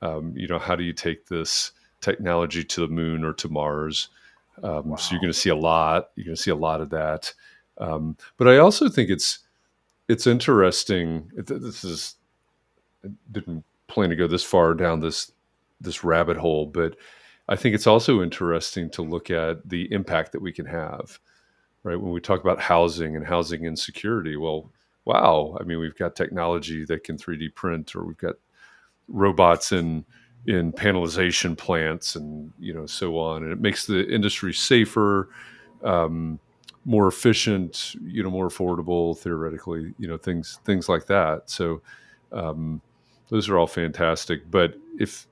how do you take this technology to the moon or to Mars? So you're going to see a lot. You're going to see a lot of that. But I also think it's interesting. I didn't plan to go this far down this rabbit hole, but I think it's also interesting to look at the impact that we can have, right? When we talk about housing and housing insecurity, well, wow. I mean, we've got technology that can 3D print, or we've got robots in panelization plants and, so on. And it makes the industry safer, more efficient, more affordable, theoretically, things like that. So, those are all fantastic. But if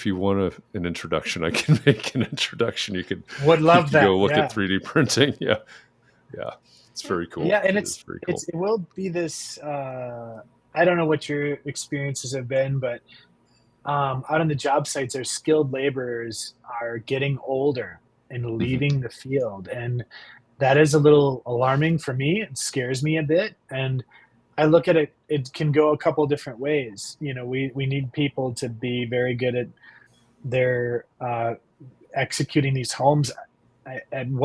you want an introduction, I can make an introduction. You could go look at 3D printing. Yeah, it's very cool. Yeah, and it's very cool. It will be this. I don't know what your experiences have been, but out on the job sites, our skilled laborers are getting older and leaving the field, and that is a little alarming for me. It scares me a bit, and I look at it, it can go a couple different ways. We need people to be very good at their executing these homes. And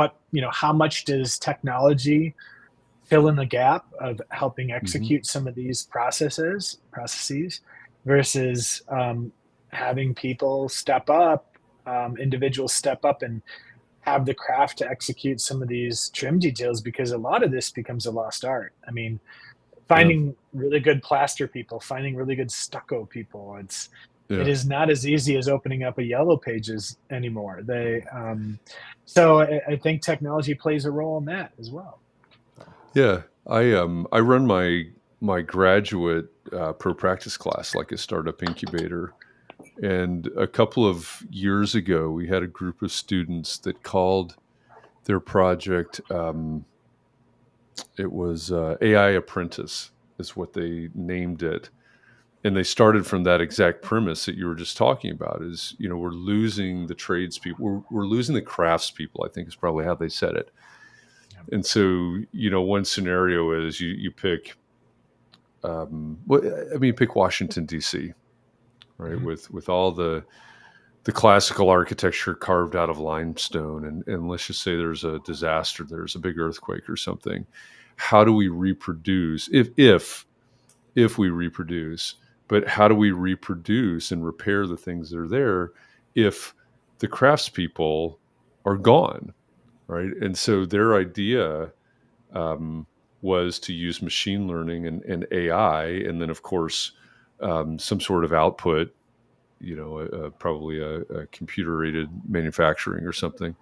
how much does technology fill in the gap of helping execute some of these processes? versus having people step up, individuals step up and have the craft to execute some of these trim details, because a lot of this becomes a lost art. I mean, finding really good plaster people, finding really good stucco people, it is not as easy as opening up a Yellow Pages anymore. So I think technology plays a role in that as well. Yeah, I run my graduate pro practice class like a startup incubator, and a couple of years ago we had a group of students that called their project it was AI Apprentice is what they named it, and they started from that exact premise that you were just talking about. Is we're losing the tradespeople, we're losing the craftspeople, I think is probably how they said it. And so, one scenario is you pick, pick Washington, D.C., right? Mm-hmm. With all the classical architecture carved out of limestone. And let's just say there's a disaster, there's a big earthquake or something. How do we reproduce, if we reproduce, but how do we reproduce and repair the things that are there if the craftspeople are gone? Right. And so their idea was to use machine learning and AI, and then, of course, some sort of output, probably a computer-aided manufacturing or something,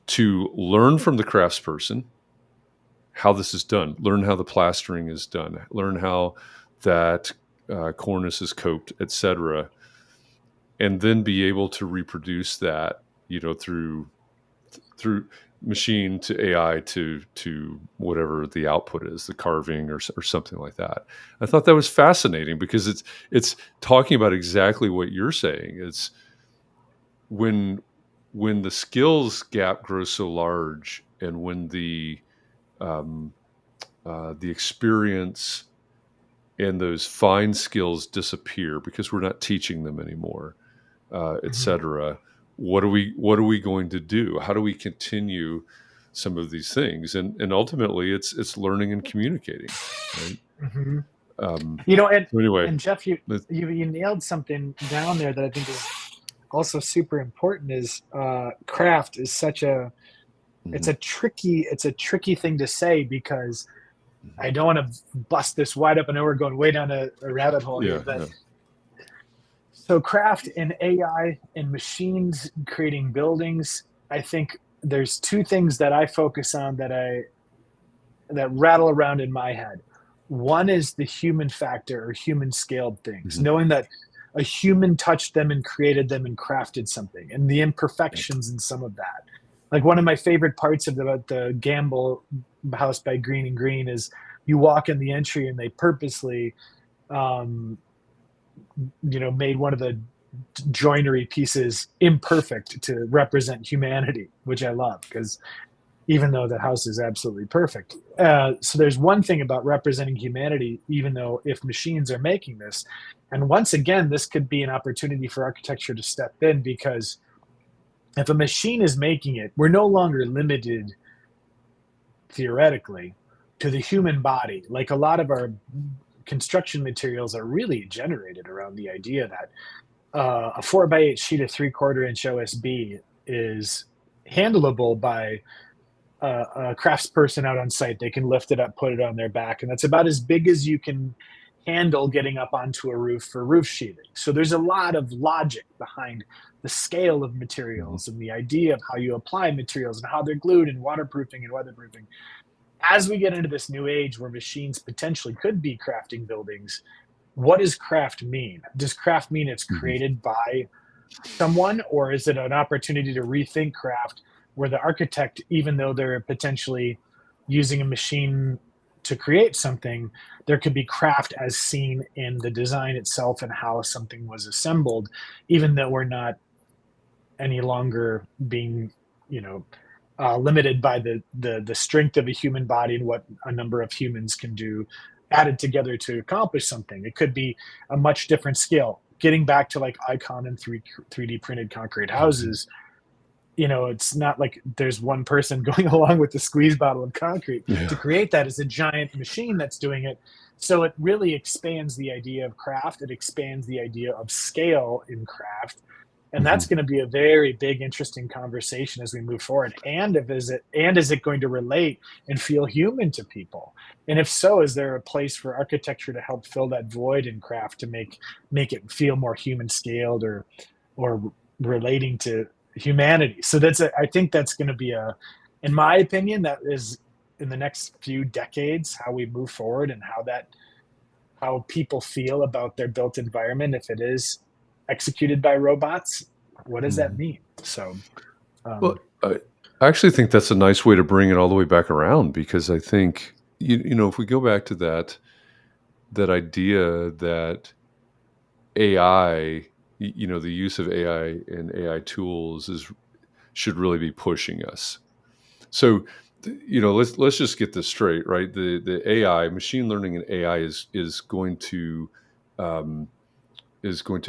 to learn from the craftsperson how this is done, learn how the plastering is done, learn how that cornice is coped, etc., and then be able to reproduce that, through machine to AI to whatever the output is, the carving or something like that. I thought that was fascinating because it's talking about exactly what you're saying. It's when the skills gap grows so large, and when the experience and those fine skills disappear because we're not teaching them anymore, etc. What are we going to do? How do we continue some of these things? And ultimately, it's learning and communicating, right? Mm-hmm. So anyway, and Jeff, you nailed something down there that I think is also super important. Is craft is such a it's a tricky thing to say, because I don't want to bust this wide up. I know we're going way down a rabbit hole here, but. Yeah. So craft and AI and machines creating buildings, I think there's two things that I focus on that rattle around in my head. One is the human factor, or human scaled things, knowing that a human touched them and created them and crafted something, and the imperfections in some of that. Like, one of my favorite parts of the Gamble house by Green and Green is you walk in the entry and they purposely made one of the joinery pieces imperfect to represent humanity, which I love, because even though the house is absolutely perfect. So there's one thing about representing humanity, even though if machines are making this. And once again, this could be an opportunity for architecture to step in, because if a machine is making it, we're no longer limited theoretically to the human body. Like, a lot of our construction materials are really generated around the idea that a 4x8 sheet of 3/4 inch OSB is handleable by a craftsperson out on site. They can lift it up, put it on their back, and that's about as big as you can handle getting up onto a roof for roof sheathing. So there's a lot of logic behind the scale of materials and the idea of how you apply materials and how they're glued and waterproofing and weatherproofing. As we get into this new age where machines potentially could be crafting buildings, what does craft mean? Does craft mean it's created by someone, or is it an opportunity to rethink craft where the architect, even though they're potentially using a machine to create something, there could be craft as seen in the design itself and how something was assembled, even though we're not any longer being, limited by the strength of a human body and what a number of humans can do added together to accomplish something. It could be a much different scale. Getting back to like Icon and 3D printed concrete houses, it's not like there's one person going along with the squeeze bottle of concrete to create that. As a giant machine that's doing it. So it really expands the idea of craft. It expands the idea of scale in craft. And that's going to be a very big, interesting conversation as we move forward. And is it going to relate and feel human to people? And if so, is there a place for architecture to help fill that void in craft to make it feel more human scaled or relating to humanity? So I think that's going to be in my opinion, that is in the next few decades how we move forward, and how people feel about their built environment if it is executed by robots. What does that mean? So well, I actually think that's a nice way to bring it all the way back around, because I think if we go back to that idea that AI, the use of AI and AI tools should really be pushing us. So, let's just get this straight, right? The AI, machine learning, and AI is going to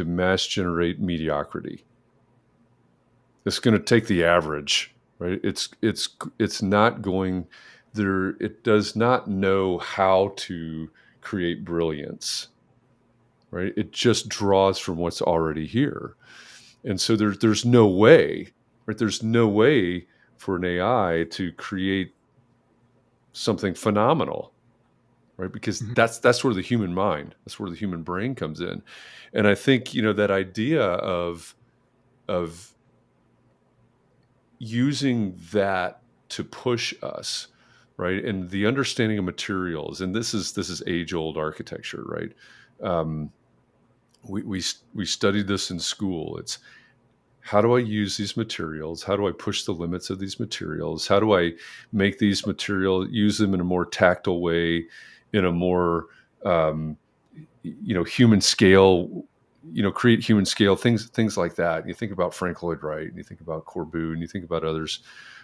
mass generate mediocrity. It's going to take the average, right? It's not going there. It does not know how to create brilliance, right? It just draws from what's already here. And so there's no way, right? There's no way for an AI to create something phenomenal, right? Because that's where the human mind, that's where the human brain comes in. And I think, that idea of using that to push us, right? And the understanding of materials, and this is age-old architecture, right? We studied this in school. It's, how do I use these materials? How do I push the limits of these materials? How do I make these materials, use them in a more tactile way, in a more human scale, create human scale things like that. You think about Frank Lloyd Wright, and you think about Corbu, and you think about others,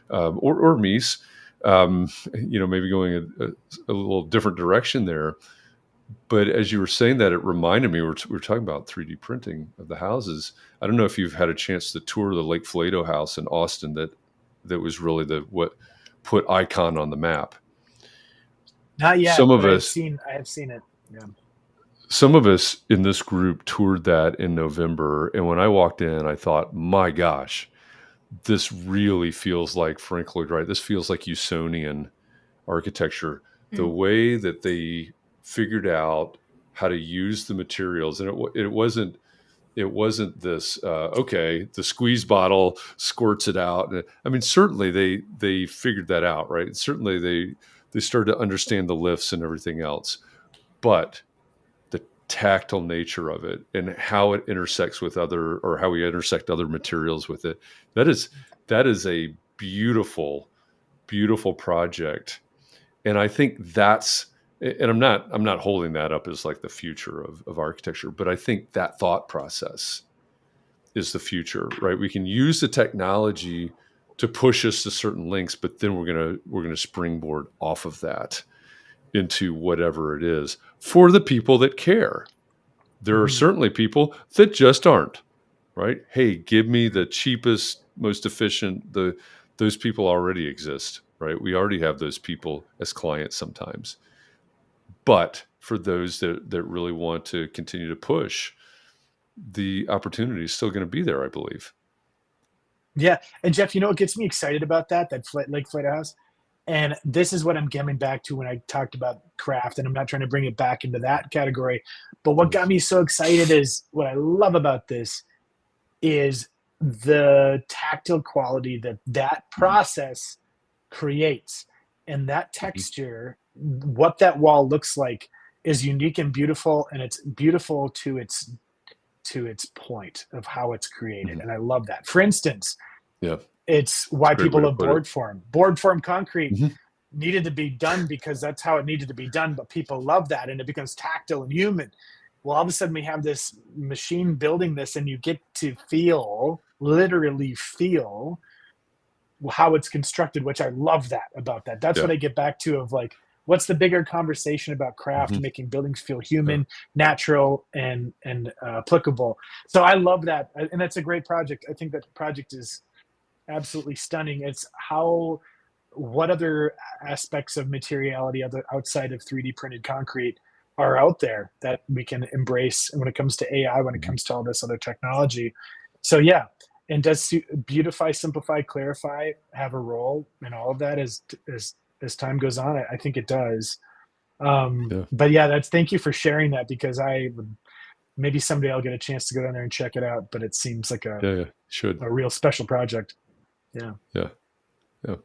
or Mies, maybe going a little different direction there. But as you were saying that, it reminded me, we're talking about 3D printing of the houses. I don't know if you've had a chance to tour the Lake Flato house in Austin that was really what put Icon on the map. Not yet, Some of but us, I have seen it. Yeah. Some of us in this group toured that in November. And when I walked in, I thought, my gosh, this really feels like Frank Lloyd Wright. This feels like Usonian architecture. The way that they figured out how to use the materials, and it wasn't this okay, the squeeze bottle squirts it out. I mean, certainly they figured that out, right? Certainly they started to understand the lifts and everything else, but the tactile nature of it and how it intersects with how we intersect other materials with it, that is a beautiful project. And I think and I'm not holding that up as like the future of architecture, but I think that thought process is the future, right? We can use the technology to push us to certain lengths, but then we're gonna springboard off of that into whatever it is for the people that care. There are certainly people that just aren't, right? Hey, give me the cheapest, most efficient. Those people already exist, right? We already have those people as clients sometimes. But for those that really want to continue to push, the opportunity is still going to be there, I believe. Yeah. And Jeff, what gets me excited about that Lake Flato house? And this is what I'm coming back to when I talked about craft, and I'm not trying to bring it back into that category. But what got me so excited is what I love about this is the tactile quality that process creates. And that texture, what that wall looks like, is unique and beautiful, and it's beautiful to its point of how it's created. And I love that. For instance, Yeah, it's why people love board form concrete. Mm-hmm. Needed to be done because that's how it needed to be done, but people love that, and it becomes tactile and human. Well, all of a sudden we have this machine building this, and you get to literally feel how it's constructed, which I love that about that. That's what I get back to, of like, what's the bigger conversation about craft, making buildings feel human, natural, and applicable. So I love that, and that's a great project. I think that project is absolutely stunning. It's what other aspects of materiality outside of 3D printed concrete are out there that we can embrace when it comes to AI, when it comes to all this other technology. So yeah, and does beautify, simplify, clarify have a role in all of that as time goes on? I think it does. Yeah. But yeah, thank you for sharing that, because I would, maybe someday I'll get a chance to go down there and check it out. But it seems like Yeah. Yeah. Should. a real special project. Yeah. Yeah. Yeah.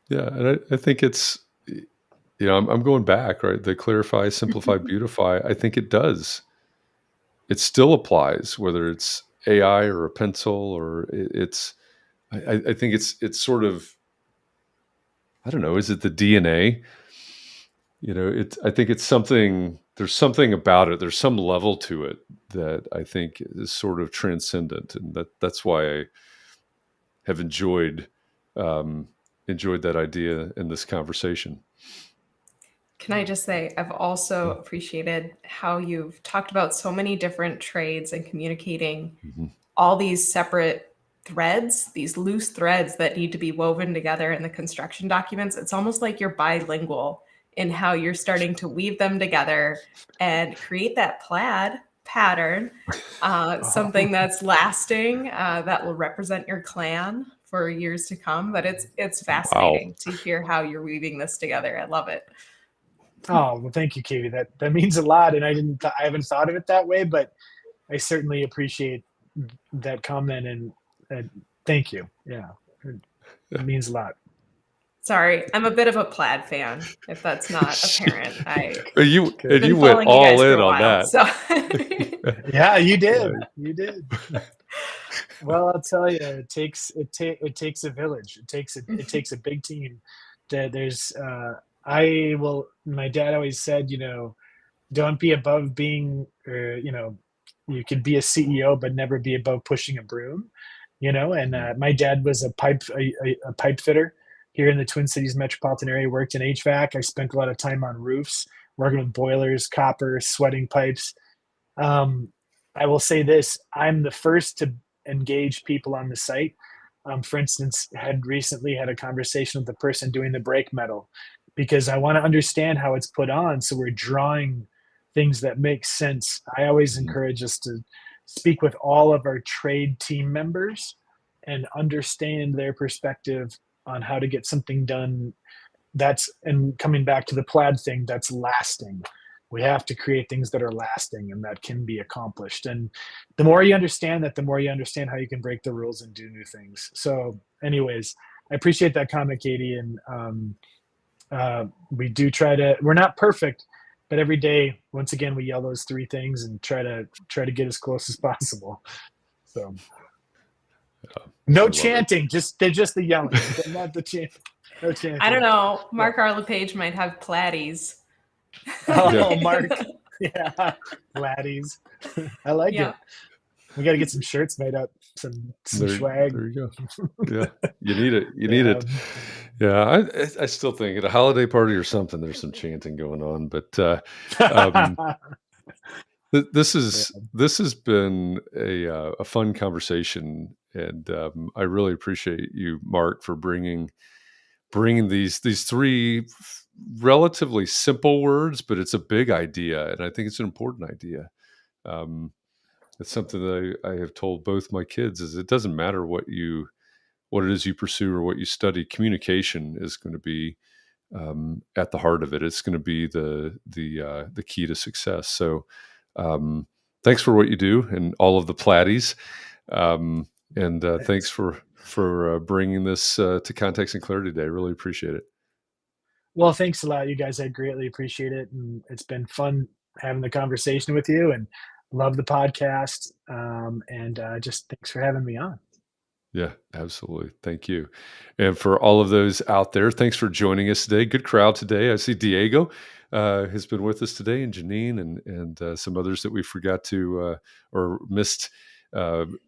Yeah. And I think it's, I'm going back, right? The clarify, simplify, beautify. I think it does. It still applies, whether it's AI or a pencil or it's, I think it's sort of, I don't know, is it the DNA? I think it's something, there's something about it. There's some level to it that I think is sort of transcendent. And that's why I have enjoyed that idea in this conversation. Can I just say, I've also appreciated how you've talked about so many different trades and communicating all these separate threads, these loose threads that need to be woven together in the construction documents. It's almost like you're bilingual in how you're starting to weave them together and create that plaid pattern, something that's lasting, that will represent your clan for years to come. But it's fascinating to hear how you're weaving this together. I love it. Oh, well, thank you, Katie. That means a lot, and I haven't thought of it that way, but I certainly appreciate that comment, and thank you. Yeah, it means a lot. Sorry, I'm a bit of a plaid fan, if that's not apparent. You been went following you all guys for in a on while, that. so Yeah, you did. You did. Well, I'll tell you, it takes a village. It takes a big team. There's my dad always said, don't be above being, you could be a CEO, but never be above pushing a broom, and my dad was a pipe fitter here in the Twin Cities metropolitan area, worked in HVAC. I spent a lot of time on roofs, working with boilers, copper, sweating pipes. I will say this, I'm the first to engage people on the site. For instance, had recently had a conversation with the person doing the brake metal, because I want to understand how it's put on. So we're drawing things that make sense. I always encourage us to speak with all of our trade team members and understand their perspective on how to get something done. And coming back to the plaid thing, that's lasting. We have to create things that are lasting and that can be accomplished. And the more you understand that, the more you understand how you can break the rules and do new things. So anyways, I appreciate that comment, Katie. And we do we're not perfect, but every day, once again, we yell those three things and try to get as close as possible. So no chanting, they're just the yelling, not the chant. No chanting. I don't know. Mark R. LePage might have platies. Oh, Mark. Yeah. Laddies. I like it. We got to get some shirts made up, some swag. There you go. Yeah. You need it. You need it. Yeah. I still think at a holiday party or something, there's some chanting going on, but this has been a fun conversation, and I really appreciate you, Mark, for bringing these three relatively simple words, but it's a big idea, and I think it's an important idea. It's something that I have told both my kids: is it doesn't matter what it is you pursue or what you study. Communication is going to be at the heart of it. It's going to be the key to success. So, thanks for what you do and all of the platies, and thanks for bringing this to Context and Clarity Day. I really appreciate it. Well, thanks a lot, you guys. I greatly appreciate it. And it's been fun having the conversation with you, and love the podcast. And just thanks for having me on. Yeah, absolutely. Thank you. And for all of those out there, thanks for joining us today. Good crowd today. I see Diego has been with us today, and Janine, and some others that we forgot to or missed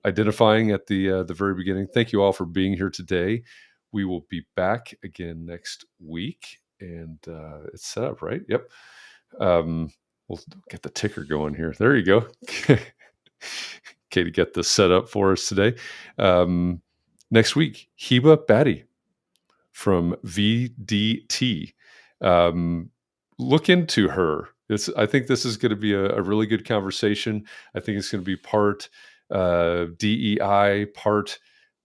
identifying at the very beginning. Thank you all for being here today. We will be back again next week, and it's set up, right? Yep. We'll get the ticker going here. There you go. Katie, get this set up for us today. Next week, Heba Batty from VDT. Look into her. I think this is going to be a really good conversation. I think it's going to be part DEI, part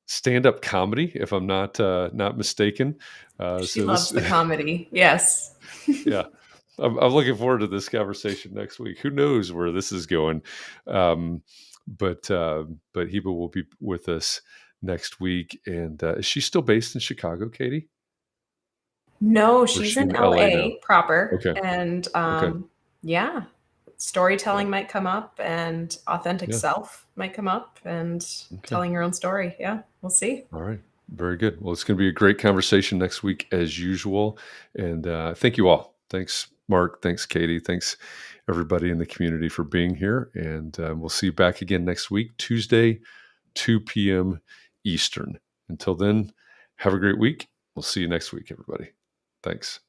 stand-up comedy, if I'm not mistaken. She So loves this, the comedy. Yes. yeah, I'm looking forward to this conversation next week. Who knows where this is going? Um, but Heba will be with us next week. And is she still based in Chicago, Katie? No, Or is she's she in in LA now? LA proper. Okay. And Okay. yeah, Yeah. storytelling might come up and authentic Yeah. self might come up and Okay. telling your own story. Yeah, we'll see. All right. Very good. Well, it's going to be a great conversation next week as usual. And thank you all. Thanks, Mark. Thanks, Katie. Thanks, everybody in the community for being here. And we'll see you back again next week, Tuesday, 2 p.m. Eastern. Until then, have a great week. We'll see you next week, everybody. Thanks.